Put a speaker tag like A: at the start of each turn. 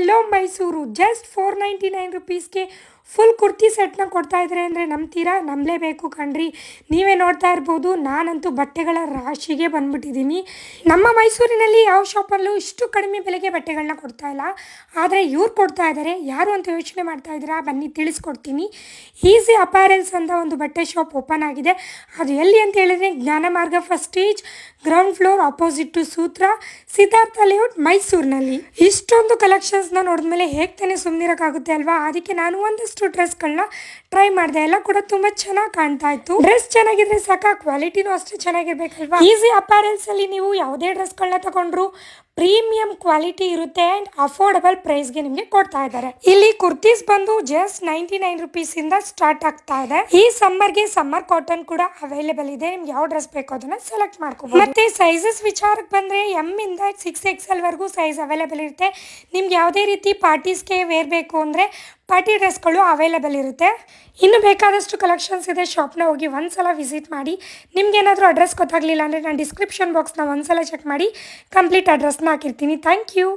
A: ಎಲ್ಲೋ Mysuru just 499 ರುಪೀಸ್ಗೆ full kurti ಸೆಟ್ನ ಕೊಡ್ತಾ ಇದ್ದಾರೆ ಅಂದರೆ ನಂಬ್ತೀರಾ? ನಂಬಲೇಬೇಕು ಕಣ್ರಿ. ನೀವೇ ನೋಡ್ತಾ ಇರ್ಬೋದು, ನಾನಂತೂ ಬಟ್ಟೆಗಳ ರಾಶಿಗೆ ಬಂದ್ಬಿಟ್ಟಿದ್ದೀನಿ. ನಮ್ಮ ಮೈಸೂರಿನಲ್ಲಿ ಯಾವ ಶಾಪಲ್ಲೂ ಇಷ್ಟು ಕಡಿಮೆ ಬೆಲೆಗೆ ಬಟ್ಟೆಗಳನ್ನ ಕೊಡ್ತಾ ಇಲ್ಲ, ಆದರೆ ಇವ್ರು ಕೊಡ್ತಾ ಇದ್ದಾರೆ. ಯಾರು ಅಂತ ಯೋಚನೆ ಮಾಡ್ತಾ ಇದ್ದೀರಾ? ಬನ್ನಿ ತಿಳಿಸ್ಕೊಡ್ತೀನಿ. ಈಸಿ ಅಪಾರೆಲ್ಸ್ ಅಂತ ಒಂದು ಬಟ್ಟೆ ಶಾಪ್ ಓಪನ್ ಆಗಿದೆ. ಅದು ಎಲ್ಲಿ ಅಂತ ಹೇಳಿದ್ರೆ Jnana Marga first stage, ground floor, opposite to Sutra, Siddhartha layout, ಮೈಸೂರಿನಲ್ಲಿ. ಇಷ್ಟೊಂದು ಕಲೆಕ್ಷನ್ಸ್ನ ನೋಡಿದ್ಮೇಲೆ ಹೇಗೆ ತಾನೇ ಸುಮ್ಮನಿರೋಕ್ಕಾಗುತ್ತೆ ಅಲ್ವಾ? ಅದಕ್ಕೆ ನಾನು ಒಂದಷ್ಟು ಡ್ರೆಸ್ಗಳನ್ನ ಟ್ರೈ ಮಾಡಿದೆ. ಎಲ್ಲ ಕೂಡ ತುಂಬಾ ಚೆನ್ನಾಗಿ ಕಾಣ್ತಾ ಇತ್ತು. ಡ್ರೆಸ್ ಚೆನ್ನಾಗಿದ್ರೆ ಸಾಕ, ಕ್ವಾಲಿಟಿನೂ ಅಷ್ಟೇ ಚೆನ್ನಾಗಿರ್ಬೇಕಲ್ವಾ? ಈಸಿ ಅಪಾರೆಲ್ಸ್ ಅಲ್ಲಿ ನೀವು ಯಾವುದೇ ಡ್ರೆಸ್ಗಳನ್ನ ತಗೊಂಡ್ರು ಪ್ರೀಮಿಯಂ ಕ್ವಾಲಿಟಿ ಇರುತ್ತೆ ಆ್ಯಂಡ್ ಅಫೋರ್ಡಬಲ್ ಪ್ರೈಸ್ಗೆ ನಿಮಗೆ ಕೊಡ್ತಾ ಇದ್ದಾರೆ. ಇಲ್ಲಿ ಕುರ್ತೀಸ್ ಬಂದು ಜಸ್ಟ್ 99 ರುಪೀಸ್ ಇಂದ ಸ್ಟಾರ್ಟ್ ಆಗ್ತಾ ಇದೆ. ಈ ಸಮ್ಮರ್ಗೆ ಸಮ್ಮರ್ ಕಾಟನ್ ಕೂಡ ಅವೈಲೇಬಲ್ ಇದೆ. ನಿಮ್ಗೆ ಯಾವ ಡ್ರೆಸ್ ಬೇಕೋ ಅದನ್ನ ಸೆಲೆಕ್ಟ್ ಮಾಡ್ಕೋಬಹುದು. ಮತ್ತೆ ಸೈಜಸ್ ವಿಚಾರಕ್ಕೆ ಬಂದ್ರೆ ಎಮ್ ಇಂದ 6XL ವರೆಗೂ ಸೈಜ್ ಅವೈಲೇಬಲ್ ಇರುತ್ತೆ. ನಿಮ್ಗೆ ಯಾವುದೇ ರೀತಿ ಪಾರ್ಟೀಸ್ಗೆ ವೇರ್ ಬೇಕು ಅಂದ್ರೆ ಪಾರ್ಟಿ ಡ್ರೆಸ್ಗಳು ಅವೈಲೇಬಲ್ ಇರುತ್ತೆ. ಇನ್ನು ಬೇಕಾದಷ್ಟು ಕಲೆಕ್ಷನ್ಸ್ ಇದೆ. ಶಾಪ್ನ ಹೋಗಿ ಒಂದ್ಸಲ ವಿಸಿಟ್ ಮಾಡಿ. ನಿಮ್ಗೆ ಏನಾದರೂ ಅಡ್ರೆಸ್ ಗೊತ್ತಾಗಲಿಲ್ಲ ಅಂದರೆ ನಾನು ಡಿಸ್ಕ್ರಿಪ್ಷನ್ ಬಾಕ್ಸ್ನ ಒಂದ್ಸಲ ಚೆಕ್ ಮಾಡಿ ಕಂಪ್ಲೀಟ್ ಅಡ್ರೆಸ್ನ ಹಾಕಿರ್ತೀನಿ. Thank you.